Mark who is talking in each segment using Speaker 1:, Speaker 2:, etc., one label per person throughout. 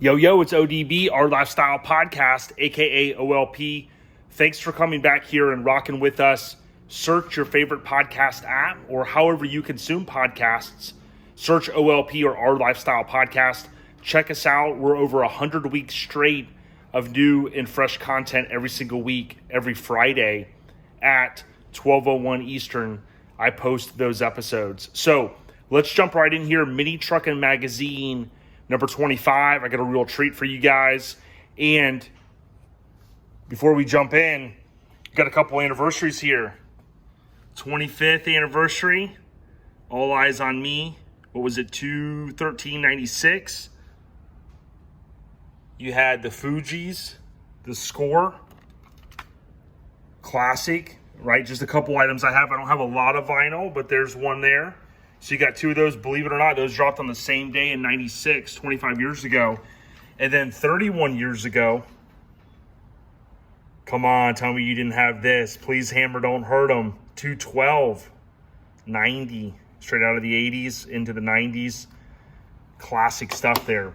Speaker 1: Yo, it's ODB, Our Lifestyle Podcast, aka OLP. Thanks for coming back here and rocking with us. Search your favorite podcast app or however you consume podcasts. Search OLP or Our Lifestyle Podcast. Check us out. We're over 100 weeks straight of new and fresh content every single week, every Friday at 12:01 Eastern. I post those episodes. So let's jump right in here. Mini Truckin Magazine number 25. I got a real treat for you guys. And before we jump in, got a couple anniversaries here. 25th anniversary. All eyes on me. What was it? 2/13/96. You had the Fuji's, the Score. Classic, right? Just a couple items I have. I don't have a lot of vinyl, but there's one there. So you got two of those, believe it or not, those dropped on the same day in 96, 25 years ago. And then 31 years ago, come on, tell me you didn't have this. Please, Hammer, don't hurt them. 212, 90, straight out of the 80s into the 90s. Classic stuff there.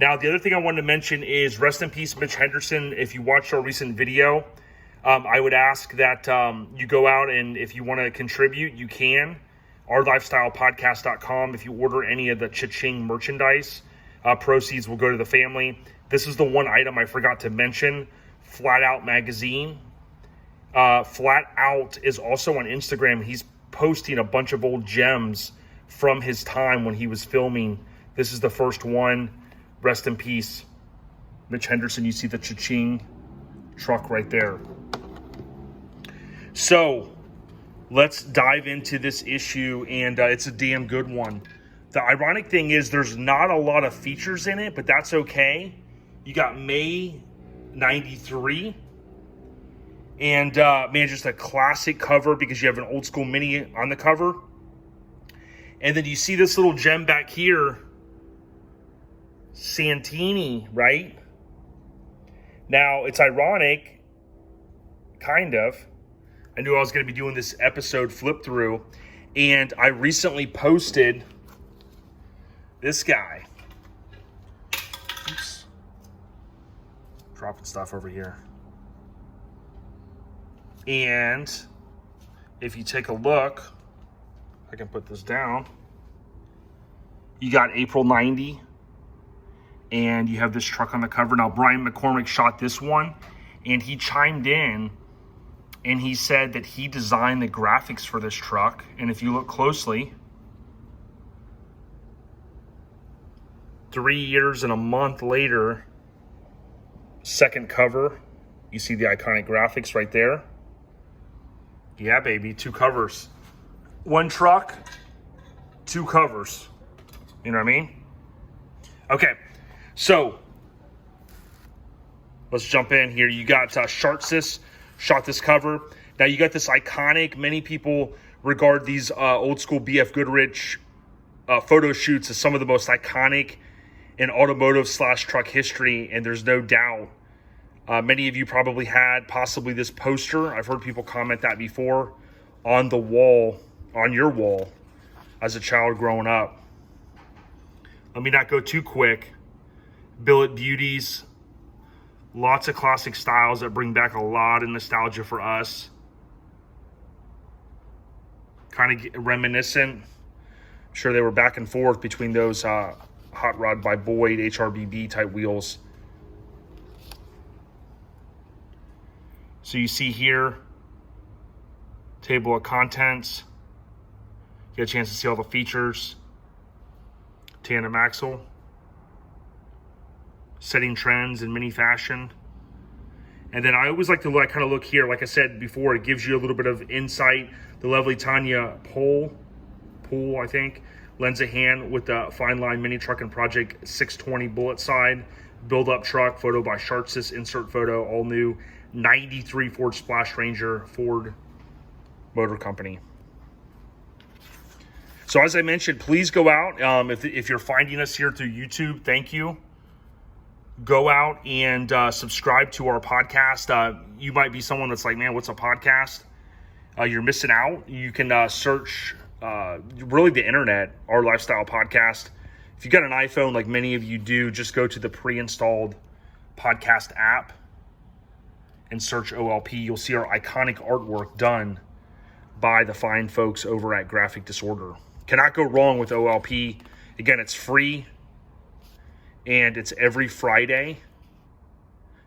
Speaker 1: Now, the other thing I wanted to mention is rest in peace, Mitch Henderson. If you watched our recent video, I would ask that you go out and if you want to contribute, you can. OurLifestylePodcast.com. If you order any of the cha-ching merchandise, proceeds will go to the family. This is the one item I forgot to mention, Flat Out Magazine. Flat Out is also on Instagram. He's posting a bunch of old gems from his time when he was filming. This is the first one. Rest in peace, Mitch Henderson. You see the cha-ching truck right there. So let's dive into this issue, and it's a damn good one. The ironic thing is there's not a lot of features in it, but that's okay. You got May 93, and man, just a classic cover because you have an old school Mini on the cover. And then you see this little gem back here, Santini, right? Now, it's ironic, kind of. I knew I was going to be doing this episode flip through, and I recently posted this guy. Oops. Dropping stuff over here. And if you take a look, I can put this down. You got April 90, and you have this truck on the cover. Now, Brian McCormick shot this one, and he chimed in. And he said that he designed the graphics for this truck. And if you look closely, 3 years and a month later, second cover, you see the iconic graphics right there. Yeah, baby, two covers. One truck, two covers. You know what I mean? Okay, so let's jump in here. You got Shartsis. Shot this cover. Now you got this iconic, many people regard these old school BF Goodrich photo shoots as some of the most iconic in automotive / truck history, and there's no doubt. Many of you probably had possibly this poster. I've heard people comment that before on the wall, on your wall as a child growing up. Let me not go too quick. Billet Beauties. Lots of classic styles that bring back a lot of nostalgia for us. Kind of reminiscent. I'm sure they were back and forth between those Hot Rod by Boyd, HRBB type wheels. So you see here, table of contents. You get a chance to see all the features. Tandem axle. Setting trends in mini fashion. And then I always like to kind of look here. Like I said before, it gives you a little bit of insight. The lovely Tanya Poole, I think, lends a hand with the Fine Line Mini Truckin Project 620 bullet side. Build up truck, photo by Shartsis, insert photo, all new 93 Ford Splash Ranger, Ford Motor Company. So as I mentioned, please go out. If you're finding us here through YouTube, thank you. Go out and subscribe to our podcast. You might be someone that's like, man, what's a podcast? You're missing out. You can search really the internet, Our Lifestyle Podcast. If you've got an iPhone like many of you do, just go to the pre-installed podcast app and search OLP. You'll see our iconic artwork done by the fine folks over at Graphic Disorder. Cannot go wrong with OLP. Again, it's free and it's every Friday.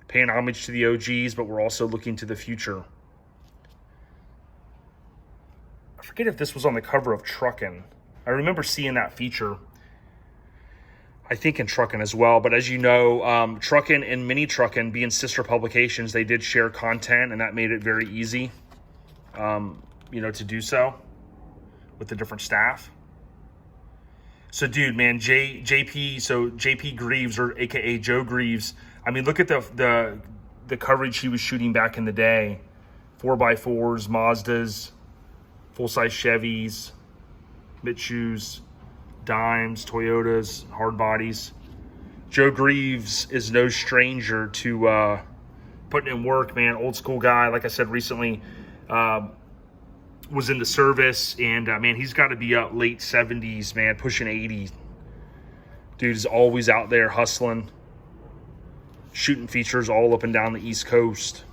Speaker 1: Paying homage to the OGs, but we're also looking to the future. I forget if this was on the cover of Truckin. I remember seeing that feature. I think in Truckin as well, but as you know, Truckin and Mini Truckin being sister publications, they did share content, and that made it very easy, to do so with the different staff. So, dude, man, JP Greaves, or AKA Joe Greaves. I mean, look at the coverage he was shooting back in the day: 4x4s, Mazdas, full-size Chevys, Mitsubis, Dimes, Toyotas, Hardbodies. Joe Greaves is no stranger to putting in work, man. Old school guy. Like I said recently, was in the service, and man, he's got to be up late 70s, man, pushing 80. Dude is always out there hustling, shooting features all up and down the East Coast.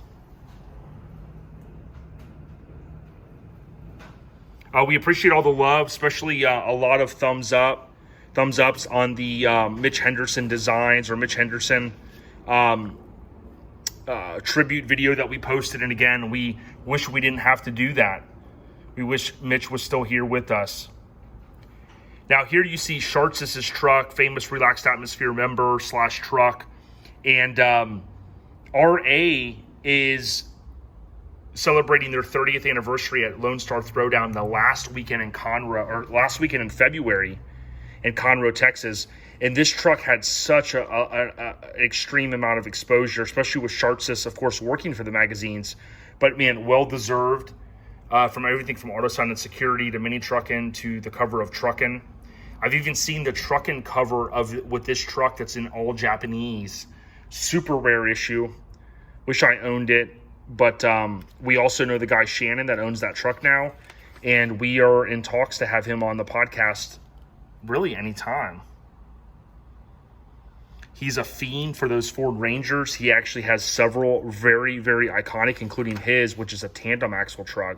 Speaker 1: We appreciate all the love, especially a lot of thumbs ups on the Mitch Henderson designs, or Mitch Henderson tribute video that we posted. And again, we wish we didn't have to do that. We wish Mitch was still here with us. Now here you see Shartsis' truck, famous Relaxed Atmosphere member / truck. And RA is celebrating their 30th anniversary at Lone Star Throwdown the last weekend in February in Conroe, Texas. And this truck had such an extreme amount of exposure, especially with Shartsis, of course, working for the magazines. But man, well-deserved, from everything from AutoSign and Security to Mini Truckin to the cover of Truckin. I've even seen the Truckin cover with this truck that's in all Japanese. Super rare issue. Wish I owned it. But we also know the guy Shannon that owns that truck now, and we are in talks to have him on the podcast really anytime. He's a fiend for those Ford Rangers. He actually has several very, very iconic, including his, which is a tandem axle truck.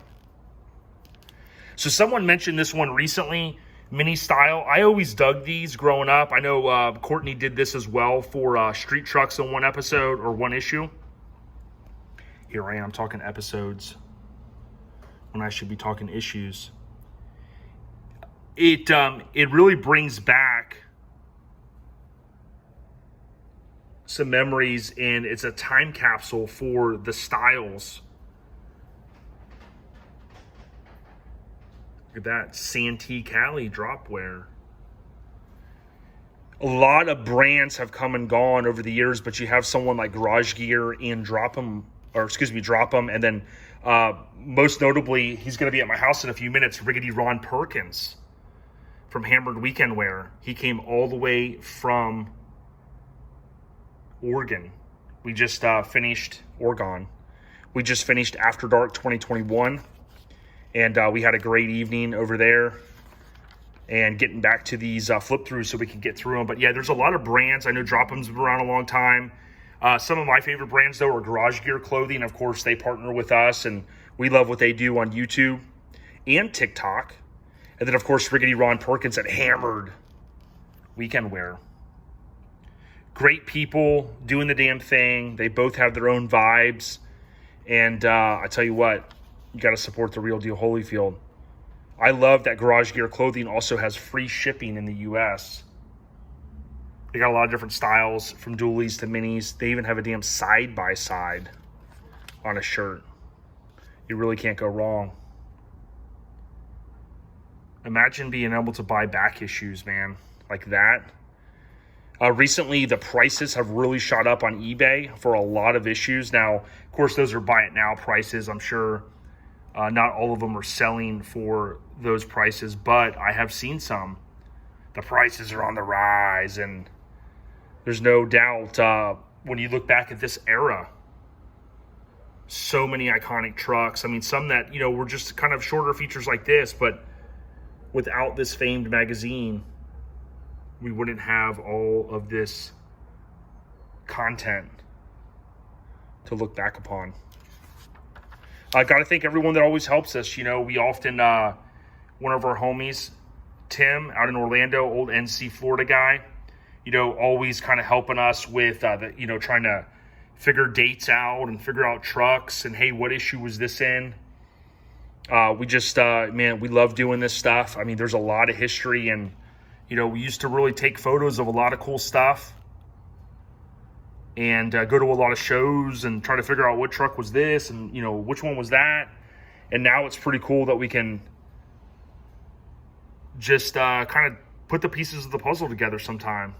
Speaker 1: So someone mentioned this one recently, Mini Style. I always dug these growing up. I know Courtney did this as well for Street Trucks in one episode or one issue. Here I am talking episodes when I should be talking issues. It really brings back some memories, and it's a time capsule for the styles. Look at that Santini Cali dropwear. A lot of brands have come and gone over the years, but you have someone like Garage Gear and Drop 'em, and then most notably, he's going to be at my house in a few minutes, Riggedy Ron Perkins from Hammered Weekend Wear. He came all the way from Oregon. We just finished After Dark 2021, and we had a great evening over there and getting back to these flip-throughs so we can get through them. But yeah, there's a lot of brands. I know Drop 'em's been around a long time. Some of my favorite brands, though, are Garage Gear Clothing. Of course, they partner with us, and we love what they do on YouTube and TikTok. And then, of course, Riggedy Ron Perkins at Hammered Weekend Wear. Great people doing the damn thing. They both have their own vibes. And I tell you what, you got to support the real deal Holyfield. I love that Garage Gear Clothing also has free shipping in the U.S. They got a lot of different styles, from dualies to minis. They even have a damn side-by-side on a shirt. You really can't go wrong. Imagine being able to buy back issues, man, like that. Recently, the prices have really shot up on eBay for a lot of issues. Now, of course, those are buy-it-now prices. I'm sure not all of them are selling for those prices, but I have seen some. The prices are on the rise, and there's no doubt when you look back at this era, so many iconic trucks. I mean, some that, were just kind of shorter features like this, but without this famed magazine, we wouldn't have all of this content to look back upon. I got to thank everyone that always helps us. You know, we often, one of our homies, Tim, out in Orlando, old NC Florida guy, you know, always kind of helping us with, trying to figure dates out and figure out trucks and, hey, what issue was this in? We just, man, we love doing this stuff. I mean, there's a lot of history, and, you know, we used to really take photos of a lot of cool stuff and go to a lot of shows and try to figure out what truck was this and, you know, which one was that. And now it's pretty cool that we can just kind of put the pieces of the puzzle together sometimes.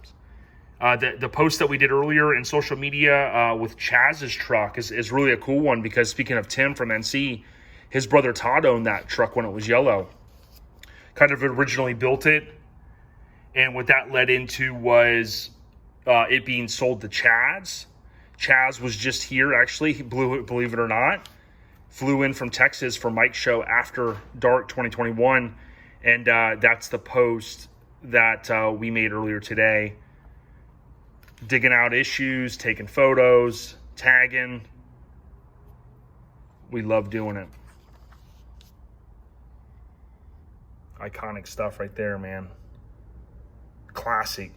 Speaker 1: The post that we did earlier in social media with Chaz's truck is really a cool one, because speaking of Tim from NC, his brother Todd owned that truck when it was yellow. Kind of originally built it. And what that led into was it being sold to Chaz. Chaz was just here, actually, believe it or not. Flew in from Texas for Mike's show after dark 2021. And that's the post that we made earlier today. Digging out issues, taking photos, tagging. We love doing it. Iconic stuff right there, man. Classic.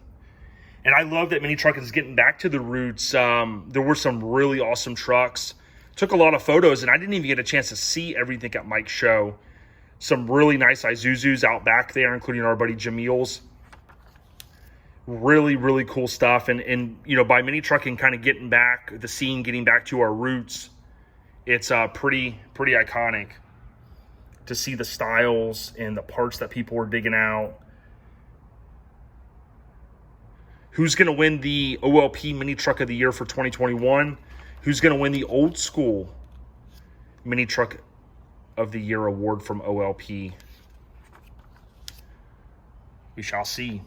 Speaker 1: And I love that Mini Truckin is getting back to the roots. There were some really awesome trucks. Took a lot of photos, and I didn't even get a chance to see everything at Mike's show. Some really nice Isuzus out back there, including our buddy Jamil's. Really, really cool stuff. And you know, by Mini Truckin kind of getting back, the scene getting back to our roots, it's pretty iconic to see the styles and the parts that people were digging out. Who's going to win the OLP Mini Truck of the Year for 2021? Who's going to win the Old School Mini Truck of the Year award from OLP? We shall see.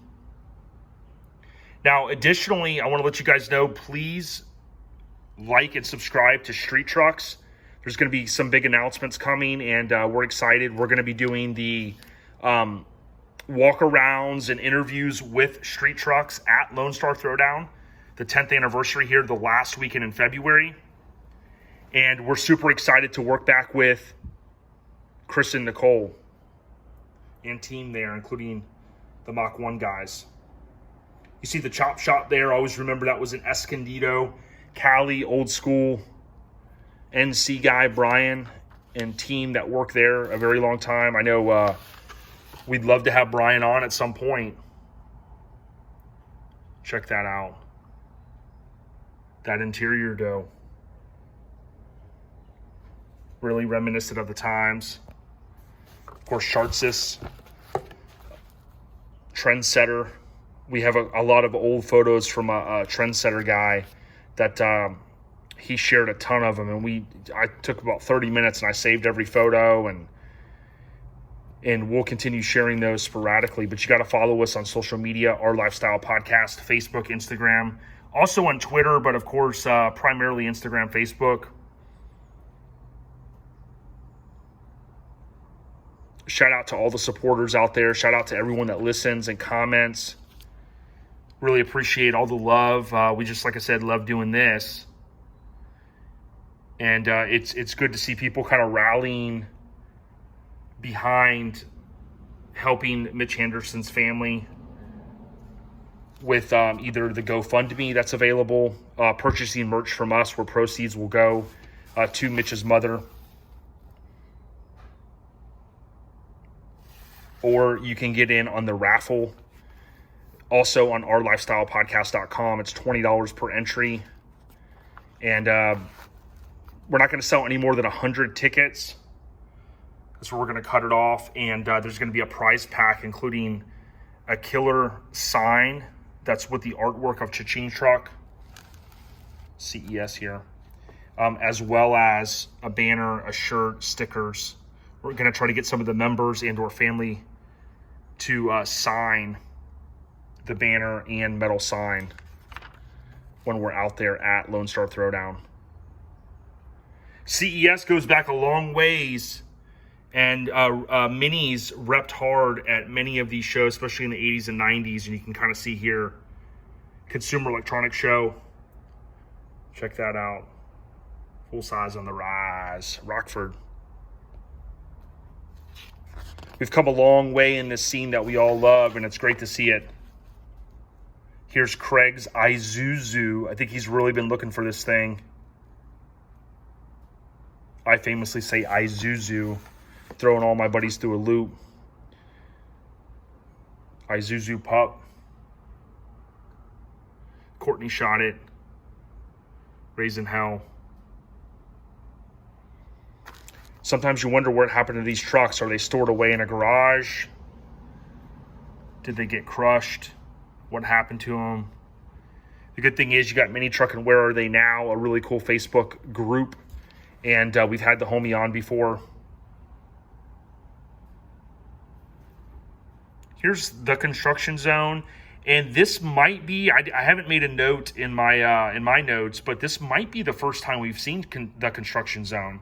Speaker 1: Now, additionally, I want to let you guys know, please like and subscribe to Street Trucks. There's going to be some big announcements coming, and we're excited. We're going to be doing the walk-arounds and interviews with Street Trucks at Lone Star Throwdown, the 10th anniversary here, the last weekend in February. And we're super excited to work back with Chris and Nicole and team there, including the Mach 1 guys. You see the chop shop there. Always remember that was an Escondido, Cali, old school NC guy, Brian, and team that worked there a very long time. I know we'd love to have Brian on at some point. Check that out. That interior, though, really reminiscent of the times. Of course, Shartsis, trendsetter. We have a lot of old photos from a trendsetter guy that he shared a ton of them, and I took about 30 minutes and I saved every photo, and we'll continue sharing those sporadically. But you got to follow us on social media, Our Lifestyle Podcast, Facebook, Instagram, also on Twitter, but of course, primarily Instagram, Facebook. Shout out to all the supporters out there. Shout out to everyone that listens and comments. Really appreciate all the love. We just, like I said, love doing this. And it's good to see people kind of rallying behind helping Mitch Henderson's family with either the GoFundMe that's available, purchasing merch from us where proceeds will go to Mitch's mother. Or you can get in on the raffle. Also on ourlifestylepodcast.com, it's $20 per entry. And we're not going to sell any more than 100 tickets. So we're going to cut it off. And there's going to be a prize pack, including a killer sign that's with the artwork of Cha-Ching Truck, CES here, as well as a banner, a shirt, stickers. We're going to try to get some of the members and or family to sign the banner and metal sign when we're out there at Lone Star Throwdown. CES goes back a long ways And Minis repped hard at many of these shows, especially in the 80s and 90s. And you can kind of see here, Consumer Electronics Show. Check that out. Full size on the rise. Rockford. We've come a long way in this scene that we all love, and it's great to see it. Here's Craig's Isuzu. I think he's really been looking for this thing. I famously say Isuzu, throwing all my buddies through a loop. Isuzu Pup. Courtney shot it. Raisin hell. Sometimes you wonder what happened to these trucks. Are they stored away in a garage? Did they get crushed? What happened to them? The good thing is you got Mini Truck and Where Are They Now, a really cool Facebook group. And we've had the homie on before. Here's the construction zone. And this might be, I haven't made a note in my notes, but this might be the first time we've seen the construction zone,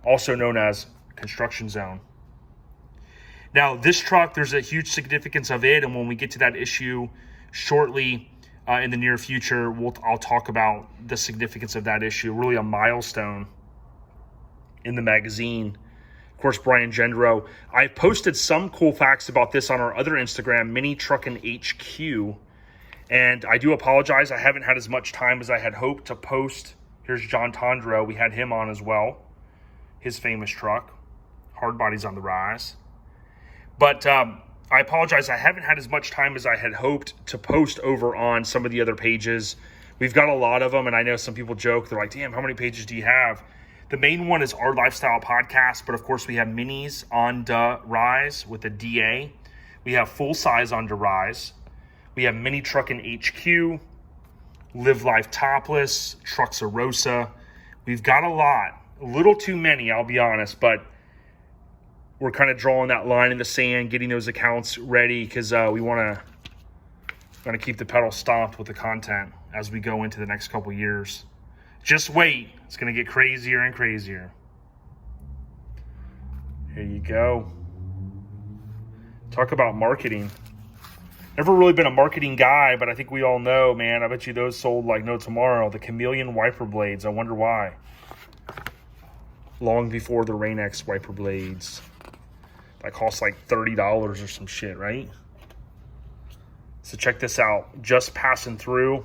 Speaker 1: also known as construction zone. Now, this truck, there's a huge significance of it, and when we get to that issue shortly in the near future, I'll talk about the significance of that issue, really a milestone in the magazine. Of course, Brian Gendro. I posted some cool facts about this on our other Instagram, Mini Truckin HQ. And I do apologize. I haven't had as much time as I had hoped to post. Here's John Tondro. We had him on as well. His famous truck. Hardbody's on the rise. But I apologize. I haven't had as much time as I had hoped to post over on some of the other pages. We've got a lot of them. And I know some people joke. They're like, damn, how many pages do you have? The main one is Our Lifestyle Podcast, but of course we have Minis on the rise with a DA. We have Full Size on the rise. We have Mini Truckin HQ, Live Life Topless, Trucksarosa. We've got a lot, a little too many, I'll be honest, but we're kind of drawing that line in the sand, getting those accounts ready because we want to keep the pedal stomped with the content as we go into the next couple years. Just wait. It's going to get crazier and crazier. Here you go. Talk about marketing. Never really been a marketing guy, but I think we all know, man. I bet you those sold like no tomorrow. The Chameleon wiper blades. I wonder why. Long before the Rain-X wiper blades. That cost like $30 or some shit, right? So check this out. Just passing through.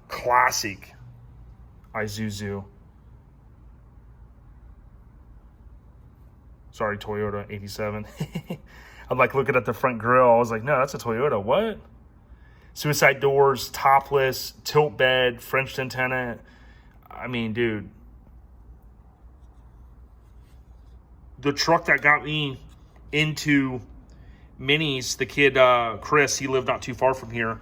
Speaker 1: Classic Isuzu. Sorry, Toyota 87. I'm like looking at the front grille. I was like, no, that's a Toyota. What? Suicide doors, topless, tilt bed, French antenna. I mean, dude. The truck that got me into Minis, the kid Chris, he lived not too far from here.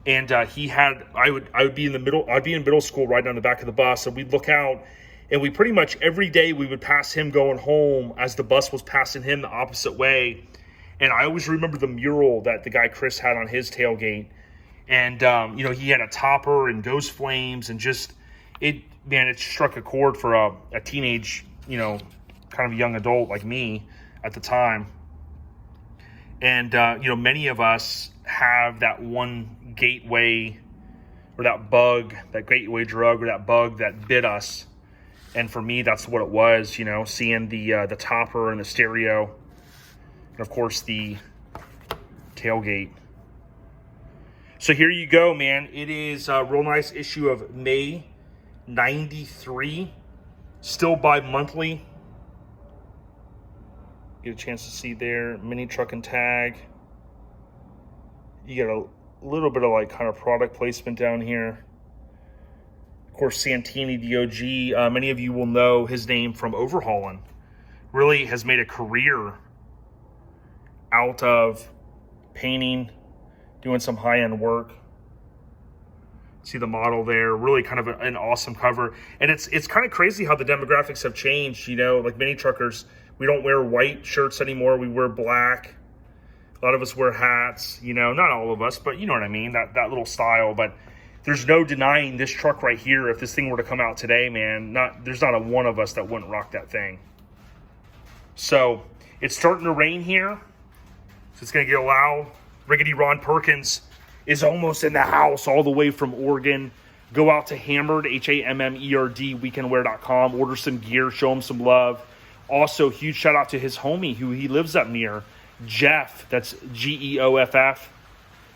Speaker 1: And he had, I would be in middle school riding on the back of the bus, and we'd look out, and we pretty much every day we would pass him going home as the bus was passing him the opposite way. And I always remember the mural that the guy Chris had on his tailgate. And, you know, he had a topper and ghost flames, and just, it struck a chord for a teenage, you know, kind of a young adult like me at the time. And, you know, many of us have that one gateway or that bug, that gateway drug or that bug that bit us. And for me, that's what it was, you know, seeing the topper and the stereo. And of course, the tailgate. So here you go, man. It is a real nice issue of May 93. Still bi-monthly. Get a chance to see there. Mini Truck and Tag. You get a little bit of like kind of product placement down here. Of course, Santini, the OG. Many of you will know his name from overhauling. Really has made a career out of painting, doing some high-end work. See the model there. Really kind of an awesome cover. And it's kind of crazy how the demographics have changed. You know, like mini truckers, we don't wear white shirts anymore. We wear black. A lot of us wear hats, you know, not all of us, but you know what I mean, that little style. But there's no denying this truck right here. If this thing were to come out today, man, there's not a one of us that wouldn't rock that thing. So it's starting to rain here. So it's going to get loud. Riggedy Ron Perkins is almost in the house all the way from Oregon. Go out to Hammered, Hammerd, weekendwear.com. Order some gear, show him some love. Also, huge shout out to his homie who he lives up near, Jeff. That's Geoff.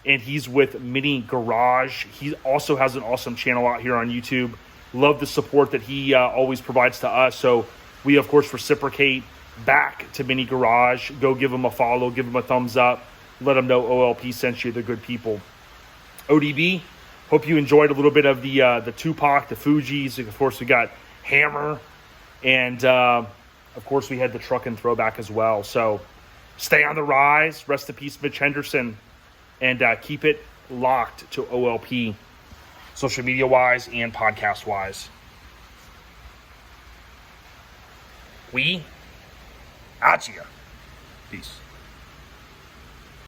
Speaker 1: And he's with Mini Garage. He also has an awesome channel out here on YouTube. Love the support that he always provides to us. So we, of course, reciprocate back to Mini Garage. Go give him a follow, give him a thumbs up. Let them know OLP sent you. They're good people. ODB, hope you enjoyed a little bit of the Tupac, the Fujis. Of course, we got Hammer. And, of course, we had the Truckin throwback as well. So stay on the rise. Rest in peace, Mitch Henderson. And keep it locked to OLP, social media-wise and podcast-wise. We out here. Peace.